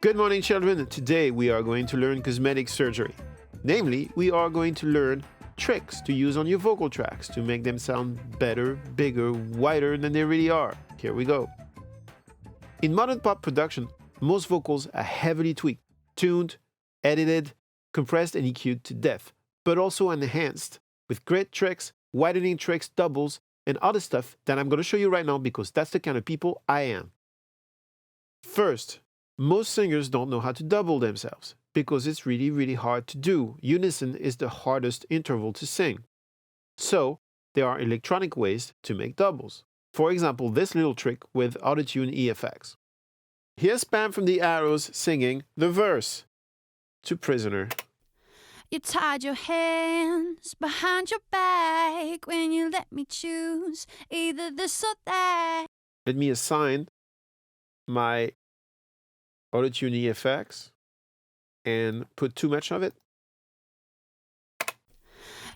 Good morning, children. Today we are going to learn cosmetic surgery. Namely, we are going to learn tricks to use on your vocal tracks to make them sound better, bigger, wider than they really are. Here we go. In modern pop production, most vocals are heavily tweaked, tuned, edited, compressed and EQ'd to death, but also enhanced with great tricks, widening tricks, doubles, and other stuff that I'm going to show you right now because that's the kind of people I am. First, most singers don't know how to double themselves because it's really hard to do. Unison is the hardest interval to sing. So, there are electronic ways to make doubles. For example, this little trick with autotune effects. Here's Pam from the Arrows singing the verse to Prisoner. You tied your hands behind your back when you let me choose either this or that. Let me assign my autotune effects and put too much of it.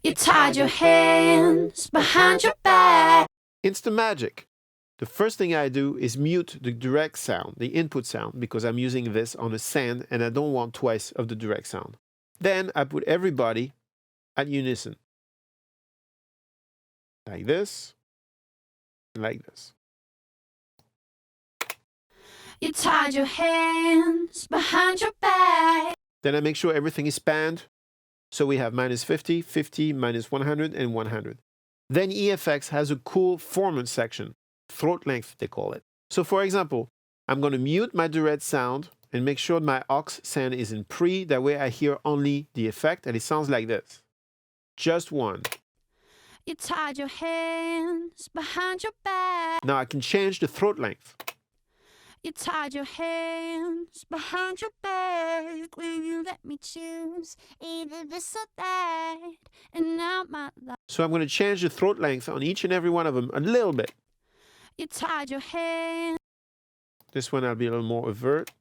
You tied your hands behind your back. Instant magic. The first thing I do is mute the direct sound, the input sound, because I'm using this on a send and I don't want twice of the direct sound. Then I put everybody at unison. Like this, like this. You tied your hands behind your back. Then I make sure everything is spanned. So we have minus 50, 50, minus 100, and 100. Then EFX has a cool formant section, throat length they call it. So for example, I'm going to mute my direct sound and make sure my aux send is in pre, that way I hear only the effect and it sounds like this. Just one. You tied your hands behind your back. Now I can change the throat length. You tied your hands behind your back when you let me choose either this or that. And now my love. So I'm going to change the throat length on each and every one of them a little bit. You tied your hands. This one I'll be a little more overt.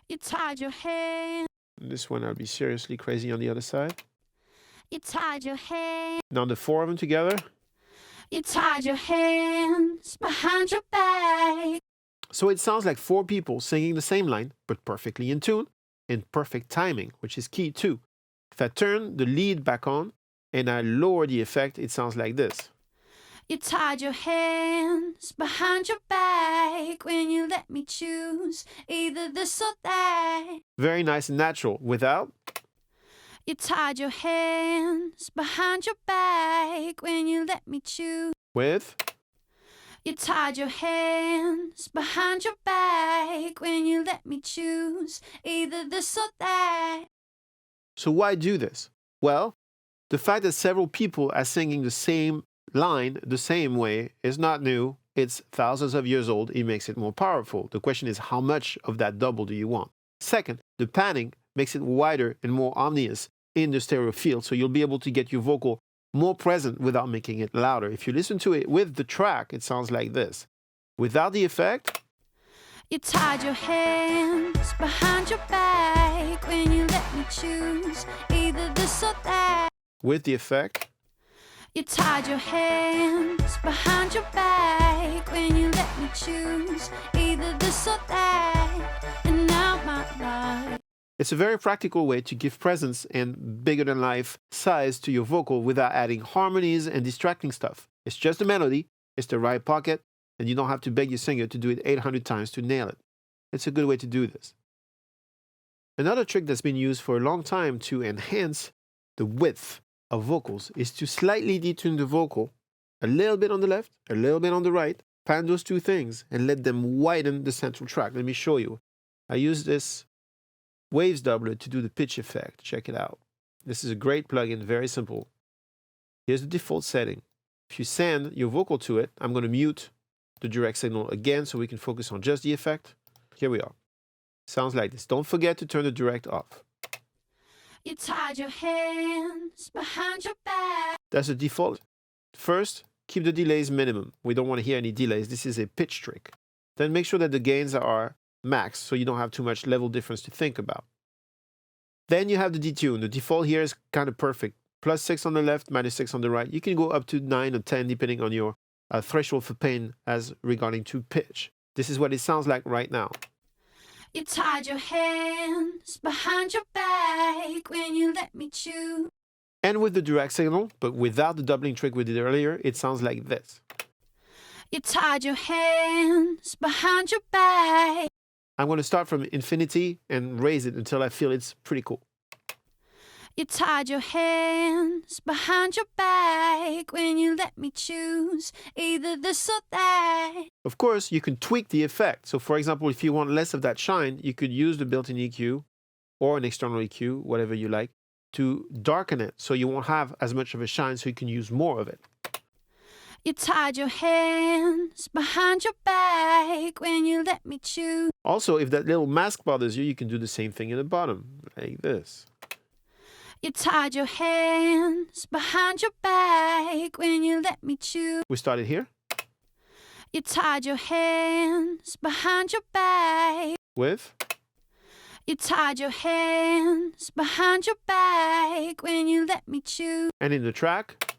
You tied your hands. This one I'll be seriously crazy on the other side. You tied your hands. Now the four of them together. You tied your hands behind your back. So it sounds like four people singing the same line, but perfectly in tune and perfect timing, which is key too. If I turn the lead back on and I lower the effect, it sounds like this. You tied your hands behind your back when you let me choose either this or that. Very nice and natural. Without. You tied your hands behind your back when you let me choose. With. You tied your hands behind your back when you let me choose either this or that. So why do this? Well, the fact that several people are singing the same line the same way is not new. It's thousands of years old. It makes it more powerful. The question is, how much of that double do you want? Second, the panning makes it wider and more omnious in the stereo field, so you'll be able to get your vocal more present without making it louder. If you listen to it with the track, it sounds like this. Without the effect. You tied your hands behind your back when you let me choose either this or that. With the effect. You tied your hands behind your back when you let me choose either this or that. And now my life. It's a very practical way to give presence and bigger-than-life size to your vocal without adding harmonies and distracting stuff. It's just a melody, it's the right pocket, and you don't have to beg your singer to do it 800 times to nail it. It's a good way to do this. Another trick that's been used for a long time to enhance the width of vocals is to slightly detune the vocal, a little bit on the left, a little bit on the right, pan those two things, and let them widen the central track. Let me show you. I use this Waves doubler to do the pitch effect. Check it out. This is a great plugin, very simple. Here's the default setting. If you send your vocal to it, I'm going to mute the direct signal again so we can focus on just the effect. Here we are. Sounds like this. Don't forget to turn the direct off. You tied your hands behind your back. That's the default. First, keep the delays minimum. We don't want to hear any delays. This is a pitch trick. Then make sure that the gains are max, so you don't have too much level difference to think about. Then you have the detune. The default here is kind of perfect. +6 on the left, -6 on the right. You can go up to 9 or 10 depending on your threshold for pain as regarding to pitch. This is what it sounds like right now. You tied your hands behind your back when you let me choose. And with the direct signal, but without the doubling trick we did earlier, it sounds like this. You tied your hands behind your back. I'm going to start from infinity and raise it until I feel it's pretty cool. You tied your hands behind your back when you let me choose either this or that. Of course, you can tweak the effect. So for example, if you want less of that shine, you could use the built-in EQ or an external EQ, whatever you like, to darken it so you won't have as much of a shine so you can use more of it. You tied your hands behind your back when you let me choose. Also, if that little mask bothers you, you can do the same thing in the bottom, like this. You tied your hands behind your back when you let me choose. We started here. You tied your hands behind your back. With. You tied your hands behind your back when you let me choose. And in the track.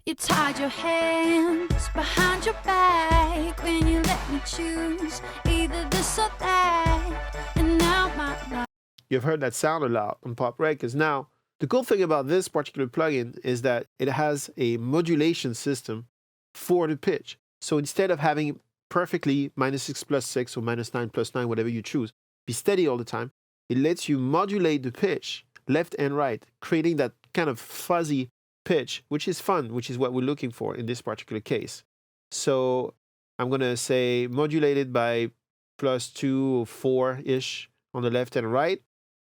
You tied your hands behind your back when you let me choose either this or that. And now my life. You've heard that sound a lot on pop records. Now, the cool thing about this particular plugin is that it has a modulation system for the pitch. So instead of having perfectly -6 + 6 or -9 + 9, whatever you choose, be steady all the time, it lets you modulate the pitch left and right, creating that kind of fuzzy pitch, which is fun, which is what we're looking for in this particular case. So I'm going to say modulated by +2 or 4-ish on the left and right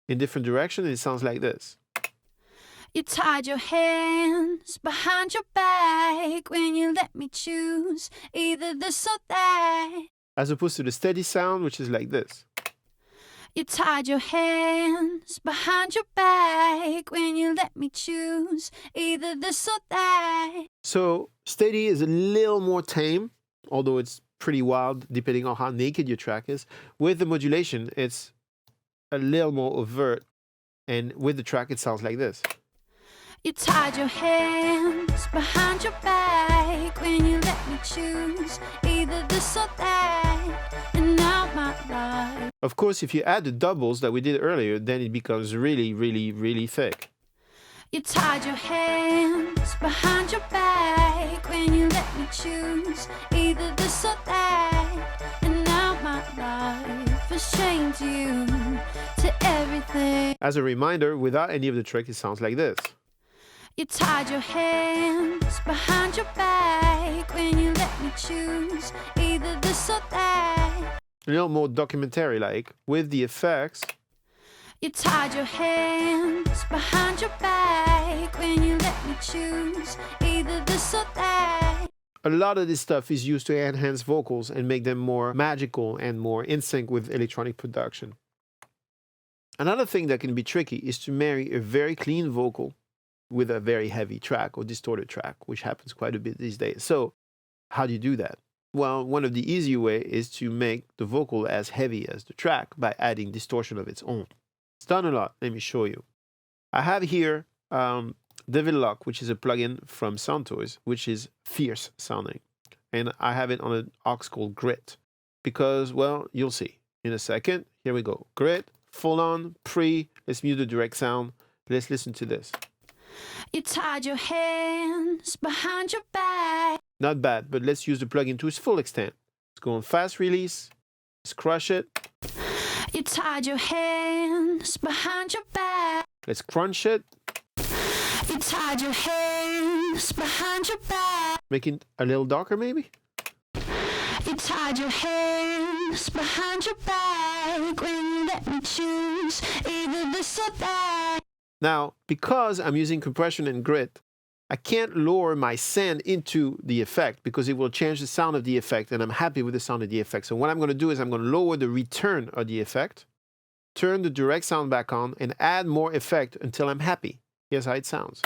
in different directions. It sounds like this. You tied your hands behind your back when you let me choose either this or that. As opposed to the steady sound, which is like this. You tied your hands behind your back when you let me choose either this or that. So steady is a little more tame, although it's pretty wild depending on how naked your track is. With the modulation, it's a little more overt. And with the track, it sounds like this. You tied your hands behind your back when you let me choose either this or that. And now my life. Of course, if you add the doubles that we did earlier, then it becomes really, really, really thick. You tied your hands behind your back when you let me choose either this or that. And now my life has changed you to everything. As a reminder, without any of the trick, it sounds like this. You tied your hands behind your back when you let me choose either this or that. A little more documentary-like with the effects. You tied your hands behind your back when you let me choose either this or that. A lot of this stuff is used to enhance vocals and make them more magical and more in sync with electronic production. Another thing that can be tricky is to marry a very clean vocal with a very heavy track or distorted track, which happens quite a bit these days. So how do you do that? Well, one of the easy ways is to make the vocal as heavy as the track by adding distortion of its own. It's done a lot. Let me show you. I have here Devil Lock, which is a plugin from Soundtoys, which is fierce sounding. And I have it on an aux called Grit because, well, you'll see in a second. Here we go. Grit, full on, pre. Let's mute the direct sound. Let's listen to this. You tied your hands behind your back. Not bad, but let's use the plugin to its full extent. Let's go on fast release. Let's crush it. You tied your hands behind your back. Let's crunch it. You tied your hands behind your back. Make it a little darker, maybe. You tied your hands behind your back when you let me choose either this or that. Now, because I'm using compression and grit, I can't lower my send into the effect because it will change the sound of the effect, and I'm happy with the sound of the effect. So what I'm going to do is I'm going to lower the return of the effect, turn the direct sound back on, and add more effect until I'm happy. Here's how it sounds.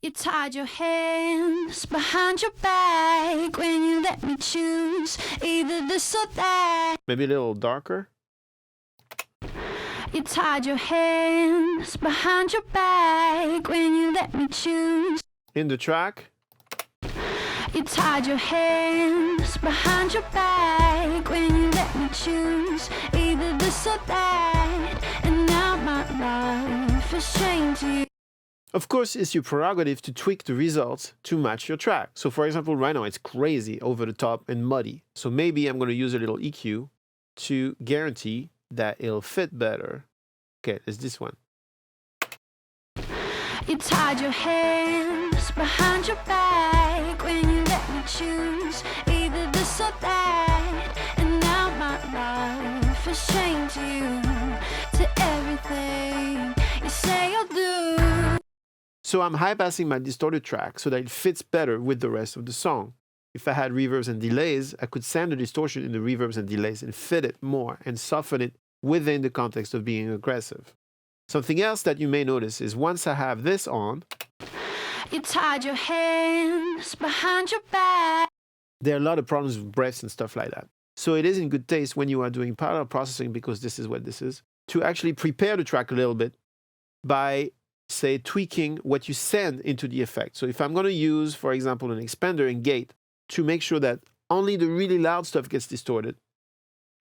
You tied your hands behind your back when you let me choose either this or that. Maybe a little darker. You tied your hands behind your back when you let me choose. In the track. You tied your hands behind your back when you let me choose either this or that. And now my life has changed you. Of course, it's your prerogative to tweak the results to match your track. So for example, right now it's crazy, over the top and muddy. So maybe I'm going to use a little EQ to guarantee that it'll fit better. Okay, it's this one. You tied your hands behind your back when you let me choose either this or that. And now my life has changed you to everything you say you'll do. So I'm high-passing my distorted track so that it fits better with the rest of the song. If I had reverbs and delays, I could send the distortion in the reverbs and delays and fit it more and soften it within the context of being aggressive. Something else that you may notice is once I have this on, you tied your hands behind your back. There are a lot of problems with breaths and stuff like that. So it is in good taste when you are doing parallel processing, because this is what this is, to actually prepare the track a little bit by, say, tweaking what you send into the effect. So if I'm going to use, for example, an expander and gate to make sure that only the really loud stuff gets distorted,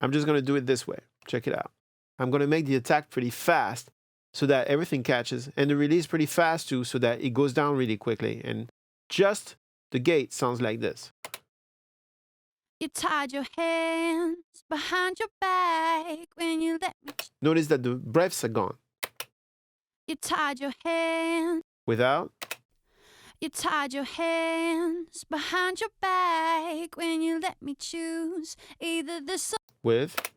I'm just going to do it this way. Check it out. I'm going to make the attack pretty fast so that everything catches, and the release pretty fast too, so that it goes down really quickly. And just the gate sounds like this. You tied your hands behind your back when you let me. Notice that the breaths are gone. You tied your hands. Without. You tied your hands behind your back when you let me choose either this or. With.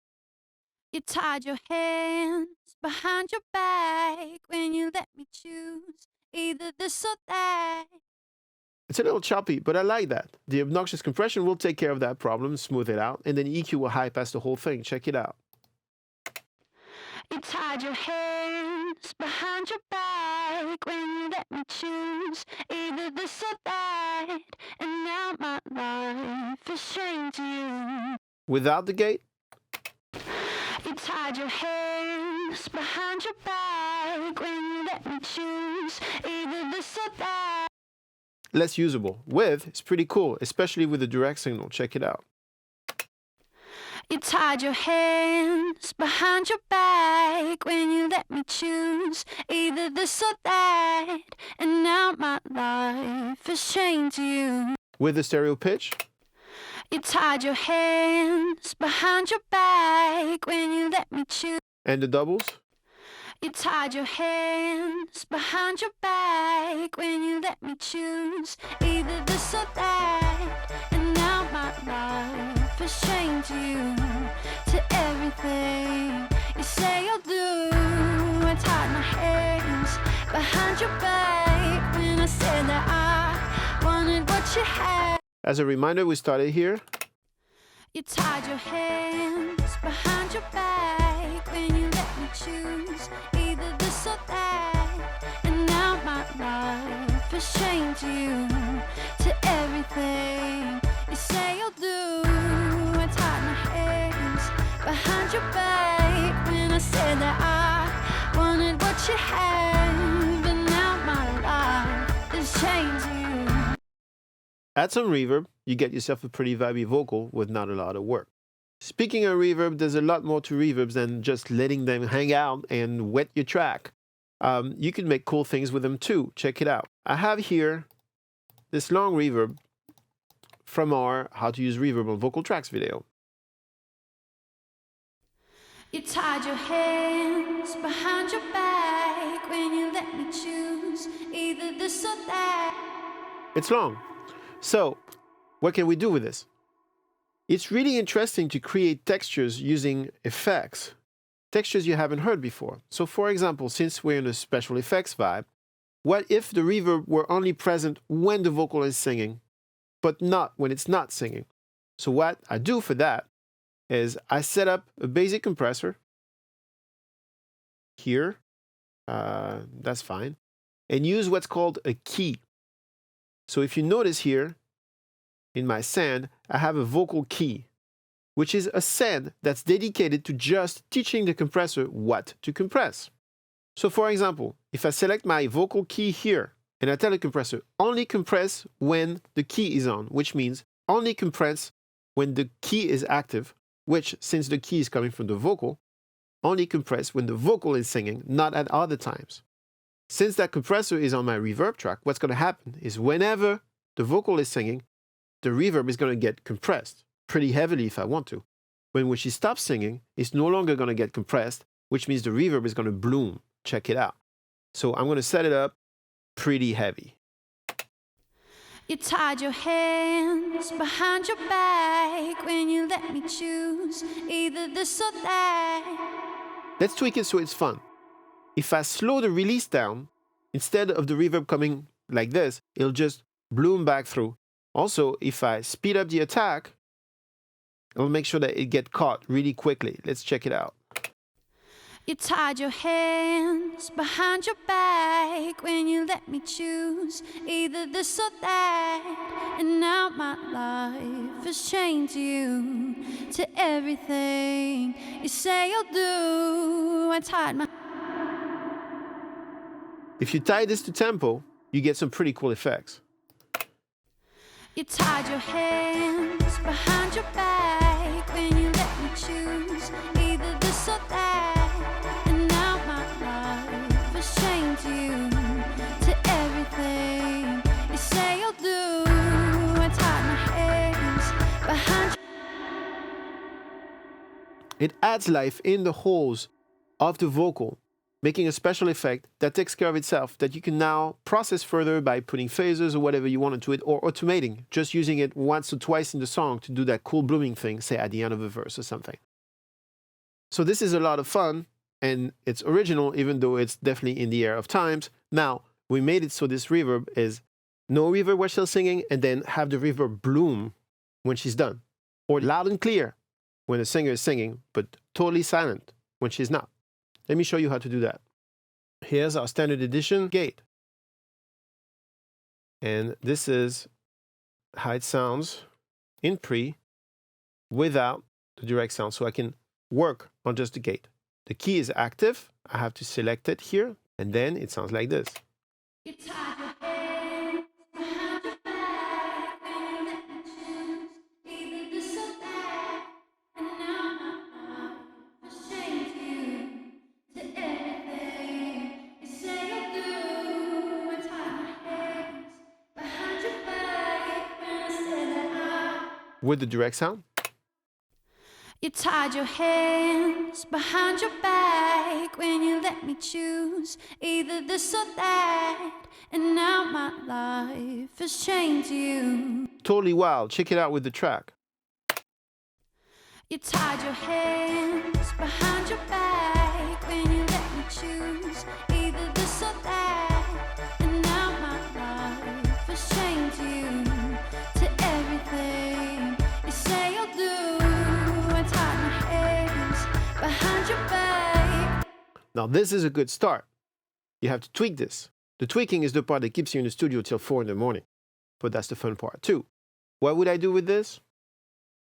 You tied your hands behind your back when you let me choose either this or that. It's a little choppy, but I like that. The obnoxious compression will take care of that problem, smooth it out, and then EQ will high pass the whole thing. Check it out. You tied your hands behind your back when you let me choose either this or that. And now my life has changed you. Without the gate. You tied your hands behind your back when you let me choose either this or that. Less usable. With, it's pretty cool, especially with the direct signal. Check it out. You tied your hands behind your back when you let me choose either this or that. And now my life has changed you. With the stereo pitch. You tied your hands behind your back when you let me choose. And the doubles. You tied your hands behind your back when you let me choose either this or that. And now my life has changed you to everything you say you'll do. I tied my hands behind your back when I said that I wanted what you had. As a reminder, we started here. You tied your hands behind your back when you let me choose either this or that. And now my life has changed you to everything you say you'll do. I tied my hands behind your back when I said that I wanted what you had. But now my life has changed you. Add some reverb, you get yourself a pretty vibey vocal with not a lot of work. Speaking of reverb, there's a lot more to reverbs than just letting them hang out and wet your track. You can make cool things with them too. Check it out. I have here this long reverb from our How to Use Reverb on Vocal Tracks video. You tied your hands behind your back when you let me choose either this or that. It's long. So, what can we do with this? It's really interesting to create textures using effects, textures you haven't heard before. So for example, since we're in a special effects vibe, what if the reverb were only present when the vocal is singing, but not when it's not singing? So what I do for that is I set up a basic compressor here, that's fine, and use what's called a key. So if you notice here, in my send, I have a vocal key, which is a send that's dedicated to just teaching the compressor what to compress. So for example, if I select my vocal key here And I tell the compressor, only compress when the key is on, which means only compress when the key is active, which, since the key is coming from the vocal, only compress when the vocal is singing, not at other times. Since that compressor is on my reverb track, what's going to happen is whenever the vocal is singing, the reverb is going to get compressed pretty heavily if I want to. When she stops singing, it's no longer going to get compressed, which means the reverb is going to bloom. Check it out. So I'm going to set it up pretty heavy. You tied your hands behind your back when you let me choose either this or that. Let's tweak it so it's fun. If I slow the release down, instead of the reverb coming like this, it'll just bloom back through. Also, if I speed up the attack, it'll make sure that it gets caught really quickly. Let's check it out. You tied your hands behind your back when you let me choose either this or that. And now my life has chained you to everything you say you'll do. I tied my... If you tie this to tempo, you get some pretty cool effects. You tied your hands behind your back when you let me choose either this or that. And now my life has changed you to everything you say you'll do. I tied my hands behind your... It adds life in the holes of the vocal, making a special effect that takes care of itself, that you can now process further by putting phasers or whatever you want into it, or automating, just using it once or twice in the song to do that cool blooming thing, say at the end of a verse or something. So this is a lot of fun, and it's original, even though it's definitely in the air of times. Now, we made it so this reverb is no reverb while she's singing, and then have the reverb bloom when she's done. Or loud and clear when the singer is singing, but totally silent when she's not. Let me show you how to do that. Here's our standard edition gate. And this is how it sounds in pre without the direct sound. So I can work on just the gate. The key is active. I have to select it here. And then it sounds like this. You tied your hands behind your back when you let me choose either this or that. And now my life has changed you to everything you say you'll do. I tied my hands behind your back when I said that With the direct sound. You tied your hands behind your back when you let me choose either this or that. And now my life has changed you. Totally wild. Check it out with the track. You tied your hands behind your back when you let me choose either this or that. And now my life has changed you to everything you say you'll do. I tied my hands behind your back. Now this is a good start. You have to tweak this. The tweaking is the part that keeps you in the studio till 4 in the morning. But that's the fun part too. What would I do with this?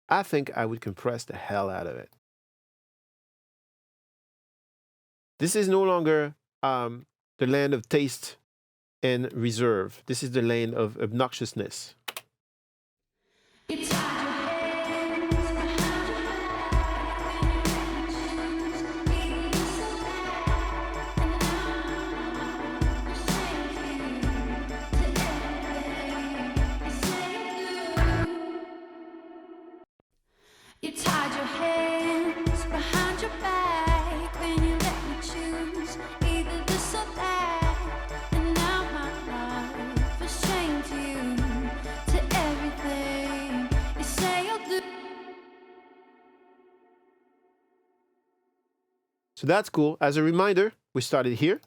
I think I would compress the hell out of it. This is no longer the land of taste and reserve. This is the land of obnoxiousness. You tied your hands behind your back when you let me choose either this or that. And now my life has changed you to everything you say you'll do. You tied your hands behind your back when you let me choose either this or that. And now my life has changed you to everything you say you'll do. So that's cool. As a reminder, we started here.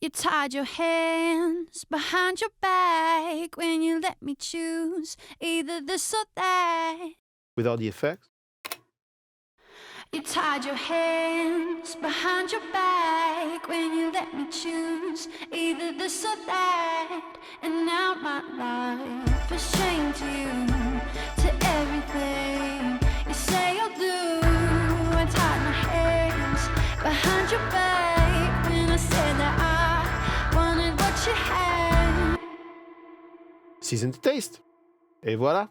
You tied your hands behind your back when you let me choose either this or that. With all the effects. You tied your hands behind your back when you let me choose either this or that. And now my life has changed you to everything you say you'll do. I tied my hands behind your back when I said that I wanted what your hair. Season to taste. Et voilà.